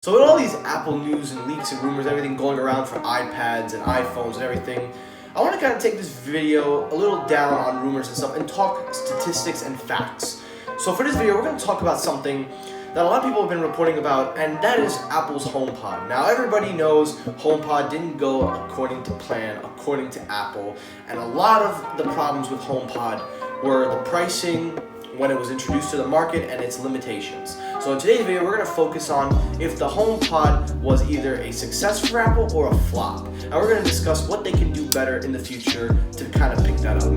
So with all these Apple news and leaks and rumors, everything going around for iPads and iPhones and everything, I want to kind of take this video a little down on rumors and stuff and talk statistics and facts. So for this video, we're going to talk about something that a lot of people have been reporting about, and that is Apple's HomePod. Now everybody knows HomePod didn't go according to plan, according to Apple, and a lot of the problems with HomePod were the pricing when it was introduced to the market and its limitations. So in today's video, we're going to focus on if the HomePod was either a success for Apple or a flop. And we're going to discuss what they can do better in the future to kind of pick that up.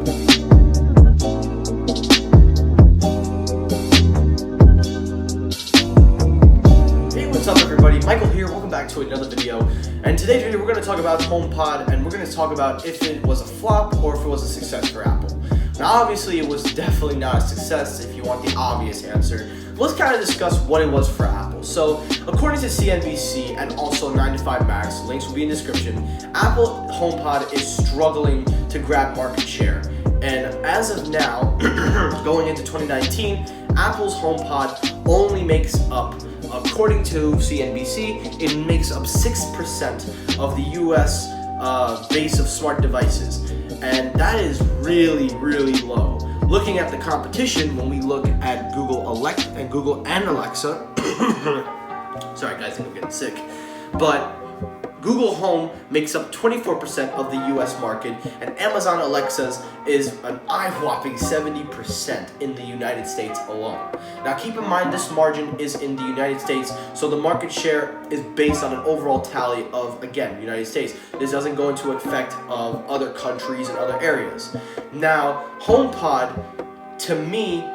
Hey, what's up everybody? Michael here, welcome back to another video. And today's video, we're going to talk about HomePod, and we're going to talk about if it was a flop or if it was a success for Apple. Now obviously it was definitely not a success if you want the obvious answer. Let's kind of discuss what it was for Apple. So according to CNBC and also 9to5Max, links will be in the description, Apple HomePod is struggling to grab market share. And as of now, going into 2019, Apple's HomePod only makes up, according to CNBC, it makes up 6% of the US base of smart devices. And that is really, really low. Looking at the competition, when we look at Google and Alexa, sorry guys, I think I'm getting sick, but Google Home makes up 24% of the US market, and Amazon Alexa's is an eye-whopping 70% in the United States alone. Now keep in mind this margin is in the United States, so the market share is based on an overall tally of, again, United States. This doesn't go into effect of other countries and other areas. Now, HomePod, to me,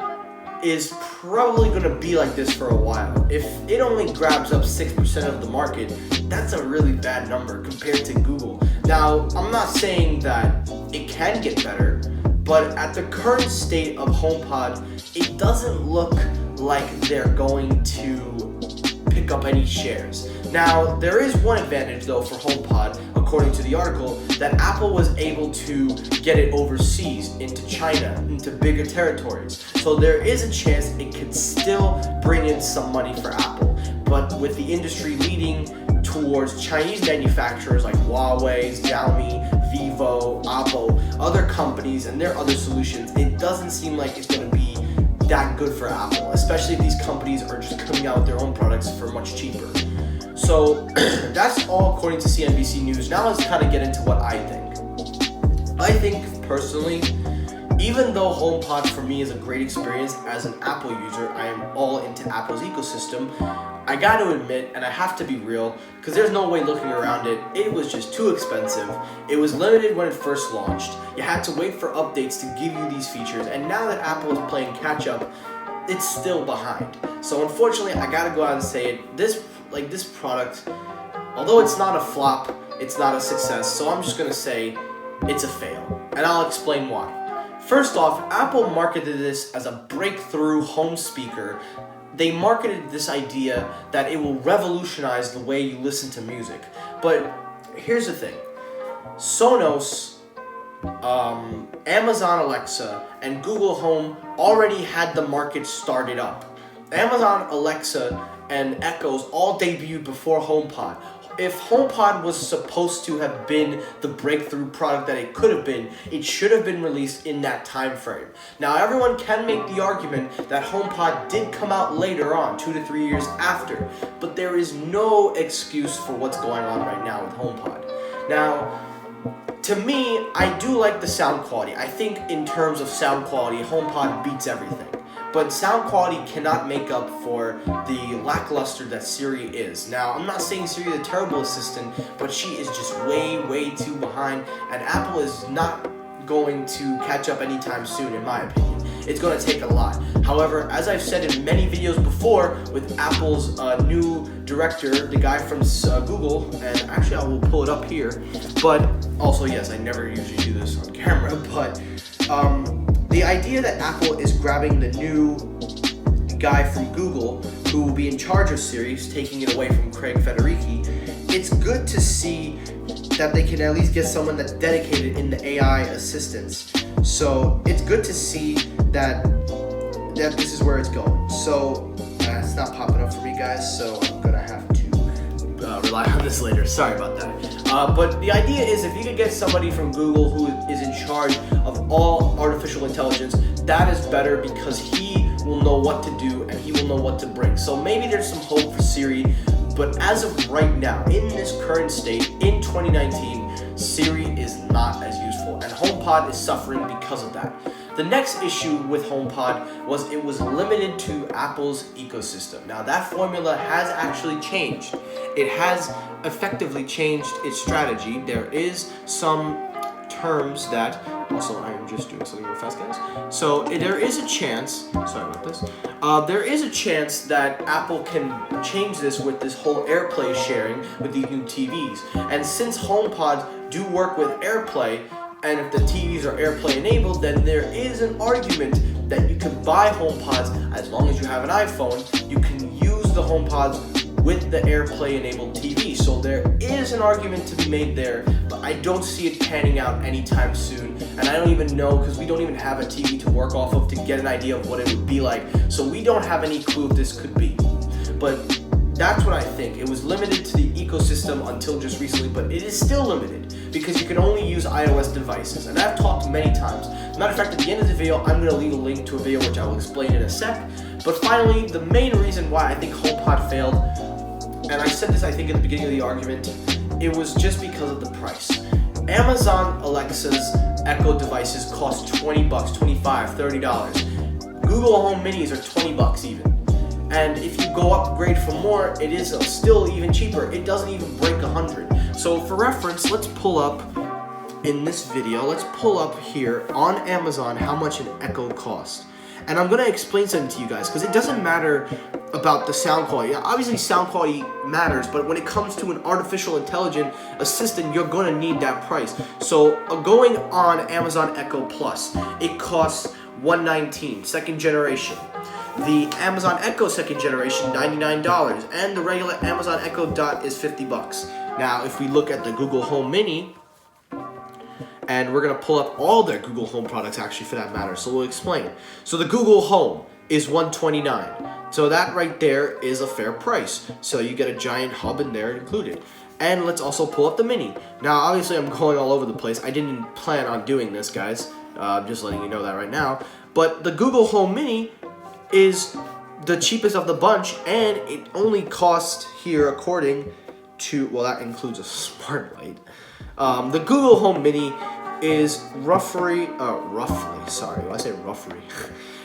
is probably going to be like this for a while. If it only grabs up 6% of the market, that's a really bad number compared to Google. Now, I'm not saying that it can get better, but at the current state of HomePod, it doesn't look like they're going to pick up any shares. Now, there is one advantage though for HomePod, according to the article, that Apple was able to get it overseas, into China, into bigger territories. So there is a chance it could still bring in some money for Apple. But with the industry leading towards Chinese manufacturers like Huawei, Xiaomi, Vivo, Oppo, other companies and their other solutions, it doesn't seem like it's going to be that good for Apple, especially if these companies are just coming out with their own products for much cheaper. So that's all according to CNBC News. Now let's kind of get into what I think. I think personally, even though HomePod for me is a great experience as an Apple user, I am all into Apple's ecosystem. I got to admit, and I have to be real, because there's no way looking around it, it was just too expensive. It was limited when it first launched. You had to wait for updates to give you these features, and now that Apple is playing catch up, it's still behind. So unfortunately, I gotta go out and say it, this product, although it's not a flop, it's not a success, so I'm just gonna say it's a fail, and I'll explain why. First off, Apple marketed this as a breakthrough home speaker. They marketed this idea that it will revolutionize the way you listen to music. But here's the thing. Sonos, Amazon Alexa, and Google Home already had the market started up. Amazon Alexa and Echoes all debuted before HomePod. If HomePod was supposed to have been the breakthrough product that it could have been, it should have been released in that time frame. Now everyone can make the argument that HomePod did come out later on, 2 to 3 years after, but there is no excuse for what's going on right now with HomePod. Now, to me, I do like the sound quality. I think in terms of sound quality, HomePod beats everything. But sound quality cannot make up for the lackluster that Siri is. Now, I'm not saying Siri is a terrible assistant, but she is just way, way too behind, and Apple is not going to catch up anytime soon, in my opinion. It's going to take a lot. However, as I've said in many videos before, with Apple's new director, the guy from Google, and actually I will pull it up here, but also, yes, I never usually do this on camera, but the idea that Apple is grabbing the new guy from Google who will be in charge of Siri, taking it away from Craig Federighi, it's good to see that they can at least get someone that's dedicated in the AI assistance. So it's good to see that this is where it's going. So it's not popping up for me, guys, so I'm gonna have to rely on this later. Sorry about that. But the idea is if you could get somebody from Google who is in charge of all artificial intelligence, that is better because he will know what to do and he will know what to bring. So maybe there's some hope for Siri, but as of right now, in this current state, in 2019, Siri is not as useful, and HomePod is suffering because of that. The next issue with HomePod was it was limited to Apple's ecosystem. Now that formula has actually changed. It has effectively changed its strategy. There is some terms that, also I am just doing something real fast, guys. So there is a chance, sorry about this, there is a chance that Apple can change this with this whole AirPlay sharing with these new TVs. And since HomePods do work with AirPlay, and if the TVs are AirPlay enabled, then there is an argument that you can buy HomePods as long as you have an iPhone. You can use the HomePods with the AirPlay enabled TV. So there is an argument to be made there, but I don't see it panning out anytime soon. And I don't even know, because we don't even have a TV to work off of to get an idea of what it would be like. So we don't have any clue if this could be. But that's what I think. It was limited to the ecosystem until just recently, but it is still limited because you can only use iOS devices. And I've talked many times. Matter of fact, at the end of the video, I'm going to leave a link to a video which I will explain in a sec. But finally, the main reason why I think HomePod failed, and I said this I think at the beginning of the argument, it was just because of the price. Amazon Alexa's Echo devices cost $20, $25, $30. Google Home Minis are $20 even. And if you go upgrade for more, it is still even cheaper. It doesn't even break 100. So for reference, let's pull up in this video, let's pull up here on Amazon how much an Echo costs. And I'm going to explain something to you guys because it doesn't matter about the sound quality. Obviously sound quality matters, but when it comes to an artificial intelligent assistant, you're going to need that price. So going on Amazon Echo Plus, it costs $119, second generation. The Amazon Echo second generation, $99, and the regular Amazon Echo Dot is $50. Now, if we look at the Google Home Mini, and we're gonna pull up all their Google Home products actually for that matter, so we'll explain. So the Google Home is $129. So that right there is a fair price. So you get a giant hub in there included. And let's also pull up the Mini. Now, obviously I'm going all over the place. I didn't plan on doing this, guys. I'm just letting you know that right now. But the Google Home Mini is the cheapest of the bunch, and it only costs here according to, well, that includes a smart light. The Google Home Mini is roughly, sorry, why I say roughly,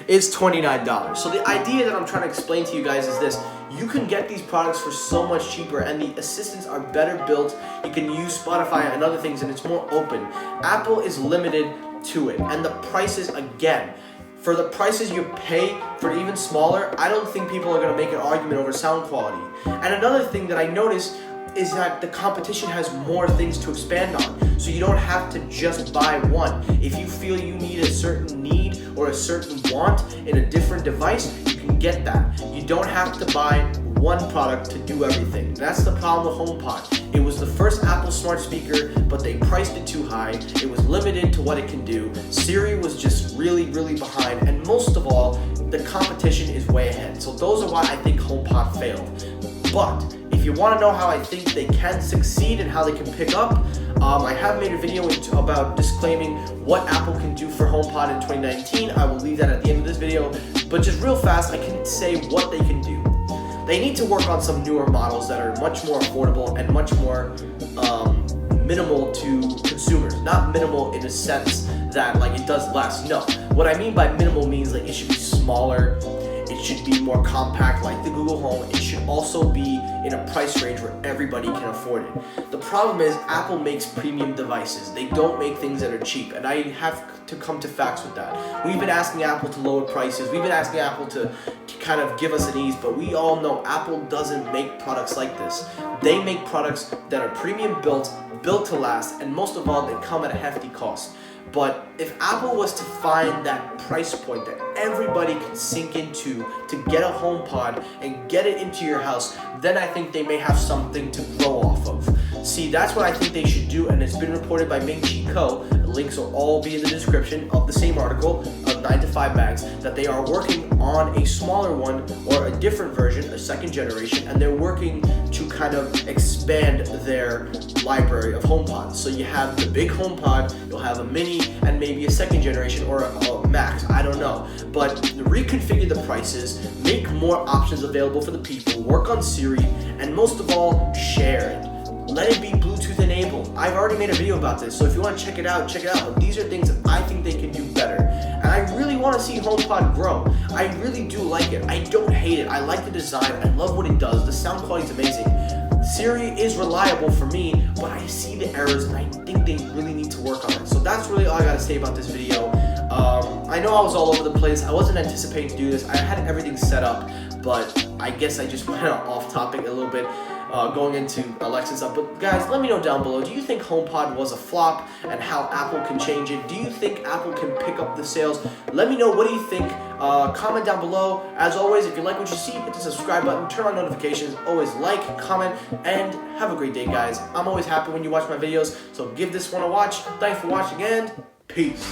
is $29. So the idea that I'm trying to explain to you guys is this: you can get these products for so much cheaper, and the assistants are better built. You can use Spotify and other things, and it's more open. Apple is limited to it, and the prices, again, for the prices you pay for even smaller, I don't think people are going to make an argument over sound quality. And another thing that I noticed is that the competition has more things to expand on. So you don't have to just buy one. If you feel you need a certain need or a certain want in a different device, you can get that. You don't have to buy one product to do everything. That's the problem with HomePod. It was the first Apple smart speaker, but they priced it too high. It was limited to what it can do. Siri was just really, really behind. And most of all, the competition is way ahead. So those are why I think HomePod failed. But if you want to know how I think they can succeed and how they can pick up, I have made a video about disclaiming what Apple can do for HomePod in 2019. I will leave that at the end of this video. But just real fast, I can say what they can do. They need to work on some newer models that are much more affordable and much more minimal to consumers. Not minimal in a sense that like it does less. No, what I mean by minimal means like it should be smaller. It should be more compact like the Google Home. It should also be in a price range where everybody can afford it. The problem is Apple makes premium devices. They don't make things that are cheap, and I have to come to facts with that. We've been asking Apple to lower prices. We've been asking Apple to kind of give us an ease, but we all know Apple doesn't make products like this. They make products that are premium built to last, and most of all, they come at a hefty cost. But if Apple was to find that price point that everybody can sink into to get a HomePod and get it into your house, then I think they may have something to grow off of. See, that's what I think they should do, and it's been reported by Ming Chi Kuo, links will all be in the description of the same article of 9 to 5 bags, that they are working on a smaller one or a different version, a second generation, and they're working to kind of expand their library of HomePods. So you have the big HomePod, you'll have a mini, and maybe a second generation or a max, I don't know. But reconfigure the prices, make more options available for the people, work on Siri, and most of all, share it. Let it be Bluetooth enabled. I've already made a video about this, so if you want to check it out, check it out. But these are things that I think they can do better. And I really want to see HomePod grow. I really do like it. I don't hate it. I like the design. I love what it does. The sound quality is amazing. Siri is reliable for me, but I see the errors and I think they really need to work on it. So that's really all I got to say about this video. I know I was all over the place. I wasn't anticipating to do this. I had everything set up, but I guess I just went off topic a little bit. Going into Alexa stuff. But guys, let me know down below, do you think HomePod was a flop and how Apple can change it? Do you think Apple can pick up the sales? Let me know, what do you think? Comment down below. As always, if you like what you see, hit the subscribe button, turn on notifications, always like, comment, and have a great day, guys. I'm always happy when you watch my videos, so give this one a watch. Thanks for watching, and peace.